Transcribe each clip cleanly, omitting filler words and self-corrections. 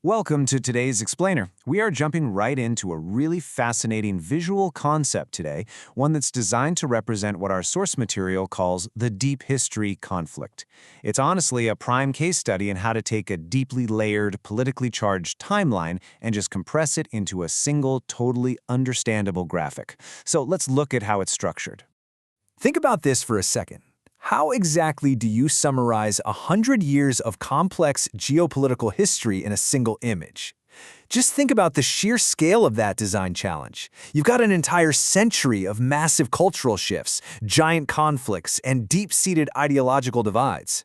Welcome to today's Explainer. We are jumping right into a really fascinating visual concept today, one that's designed to represent what our source material calls the deep history conflict. It's honestly a prime case study in how to take a deeply layered, politically charged timeline and just compress it into a single, totally understandable graphic. So let's look at how it's structured. Think about this for a second. How exactly do you summarize 100 years of complex geopolitical history in a single image? Just think about the sheer scale of that design challenge. You've got an entire century of massive cultural shifts, giant conflicts, and deep-seated ideological divides.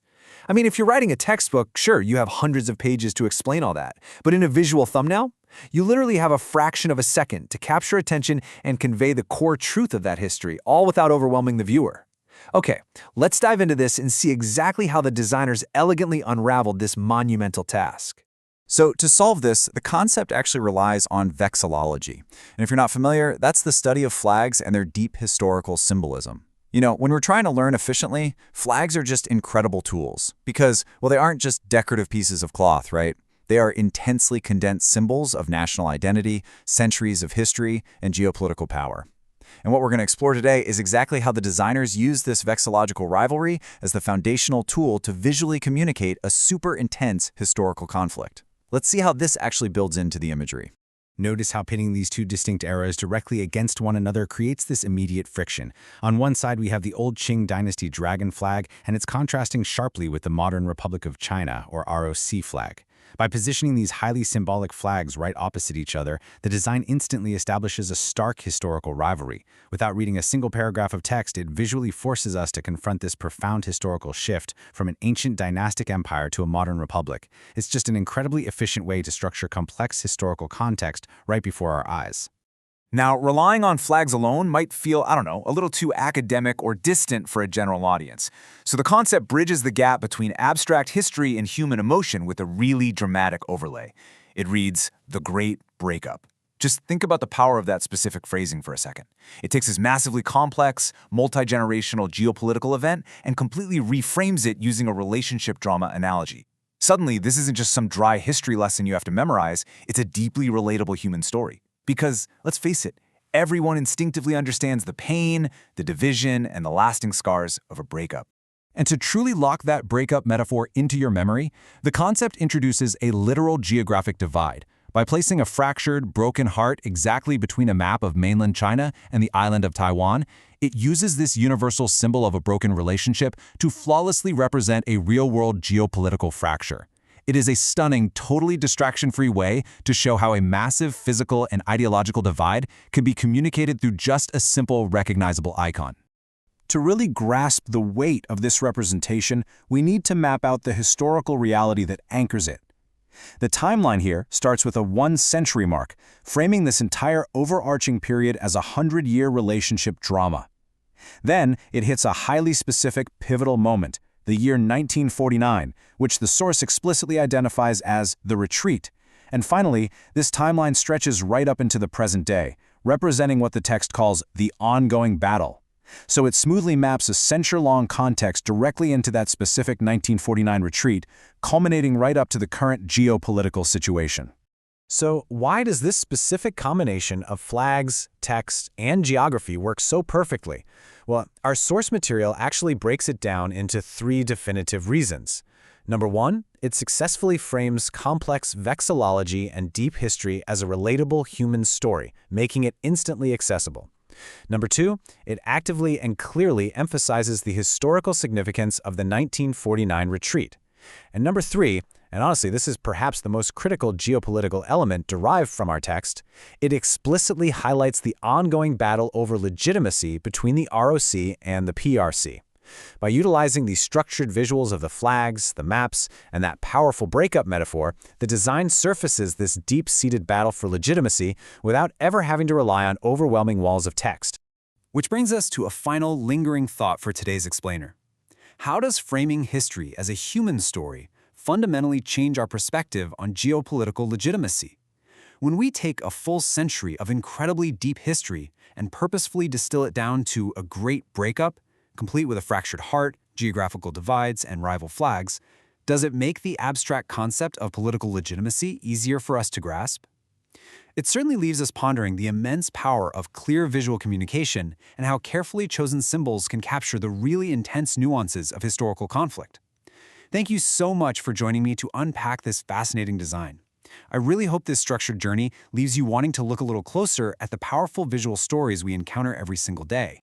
I mean, if you're writing a textbook, sure, you have hundreds of pages to explain all that. But in a visual thumbnail, you literally have a fraction of a second to capture attention and convey the core truth of that history, all without overwhelming the viewer. Okay, let's dive into this and see exactly how the designers elegantly unraveled this monumental task. So to solve this, the concept actually relies on vexillology. And if you're not familiar, that's the study of flags and their deep historical symbolism. You know, when we're trying to learn efficiently, flags are just incredible tools because, well, they aren't just decorative pieces of cloth, right? They are intensely condensed symbols of national identity, centuries of history, and geopolitical power. And what we're going to explore today is exactly how the designers use this vexillological rivalry as the foundational tool to visually communicate a super intense historical conflict. Let's see how this actually builds into the imagery. Notice how pitting these two distinct eras directly against one another creates this immediate friction. On one side, we have the old Qing dynasty dragon flag, and it's contrasting sharply with the modern Republic of China, or ROC flag. By positioning these highly symbolic flags right opposite each other, the design instantly establishes a stark historical rivalry. Without reading a single paragraph of text, it visually forces us to confront this profound historical shift from an ancient dynastic empire to a modern republic. It's just an incredibly efficient way to structure complex historical context right before our eyes. Now, relying on flags alone might feel, a little too academic or distant for a general audience. So the concept bridges the gap between abstract history and human emotion with a really dramatic overlay. It reads, "The Great Breakup." Just think about the power of that specific phrasing for a second. It takes this massively complex, multi-generational geopolitical event and completely reframes it using a relationship drama analogy. Suddenly, this isn't just some dry history lesson you have to memorize, it's a deeply relatable human story. Because, let's face it, everyone instinctively understands the pain, the division, and the lasting scars of a breakup. And to truly lock that breakup metaphor into your memory, the concept introduces a literal geographic divide. By placing a fractured, broken heart exactly between a map of mainland China and the island of Taiwan, it uses this universal symbol of a broken relationship to flawlessly represent a real-world geopolitical fracture. It is a stunning, totally distraction-free way to show how a massive physical and ideological divide can be communicated through just a simple, recognizable icon. To really grasp the weight of this representation, we need to map out the historical reality that anchors it. The timeline here starts with a 1-century mark, framing this entire overarching period as a 100-year relationship drama. Then, it hits a highly specific, pivotal moment, the year 1949, which the source explicitly identifies as the retreat. And finally, this timeline stretches right up into the present day, representing what the text calls the ongoing battle. So it smoothly maps a century-long context directly into that specific 1949 retreat, culminating right up to the current geopolitical situation. So why does this specific combination of flags, text, and geography work so perfectly? Well, our source material actually breaks it down into 3 definitive reasons. Number 1, it successfully frames complex vexillology and deep history as a relatable human story, making it instantly accessible. Number 2, it actively and clearly emphasizes the historical significance of the 1949 retreat. And number 3, and honestly, this is perhaps the most critical geopolitical element derived from our text, it explicitly highlights the ongoing battle over legitimacy between the ROC and the PRC. By utilizing the structured visuals of the flags, the maps, and that powerful breakup metaphor, the design surfaces this deep-seated battle for legitimacy without ever having to rely on overwhelming walls of text. Which brings us to a final lingering thought for today's explainer. How does framing history as a human story fundamentally change our perspective on geopolitical legitimacy? When we take a full century of incredibly deep history and purposefully distill it down to a great breakup, complete with a fractured heart, geographical divides, and rival flags, Does it make the abstract concept of political legitimacy easier for us to grasp? It certainly leaves us pondering the immense power of clear visual communication and how carefully chosen symbols can capture the really intense nuances of historical conflict. Thank you so much for joining me to unpack this fascinating design. I really hope this structured journey leaves you wanting to look a little closer at the powerful visual stories we encounter every single day.